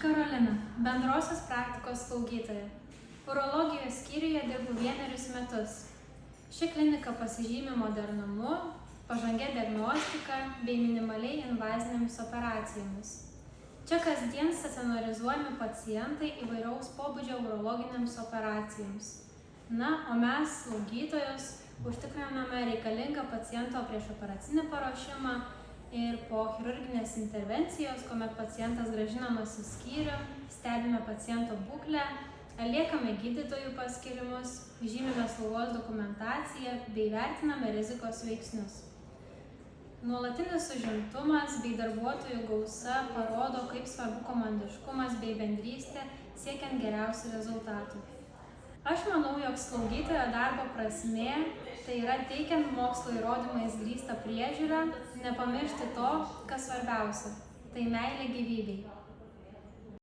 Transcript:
Karolina, bendrosios praktikos slaugytoja. Urologijos skyriuje dirbu 1 metus. Ši klinika pasižymi modernumu, pažangia diagnostika bei minimaliai invazinėmis operacijomis. Čia kasdien stacionarizuojami pacientai įvairaus pobūdžio urologinėms operacijoms. Na, o mes, slaugytojos, užtikriname reikalingą paciento priešoperacinį paruošimą ir po chirurginės intervencijos, kuomet pacientas grąžinamas į skyrių, stebime paciento būklę, atliekame gydytojų paskirimus, žymime slaugos dokumentaciją bei vertiname rizikos veiksnius. Nuolatinis užimtumas bei darbuotojų gausa parodo, kaip svarbu komandiškumas bei bendrystė siekiant geriausių rezultatų. Aš manau, jog slaugytojo darbo prasmė tai yra teikiant mokslo įrodymais grįstą priežiūrą, nepamiršti to, kas svarbiausia – tai meilė gyvybei.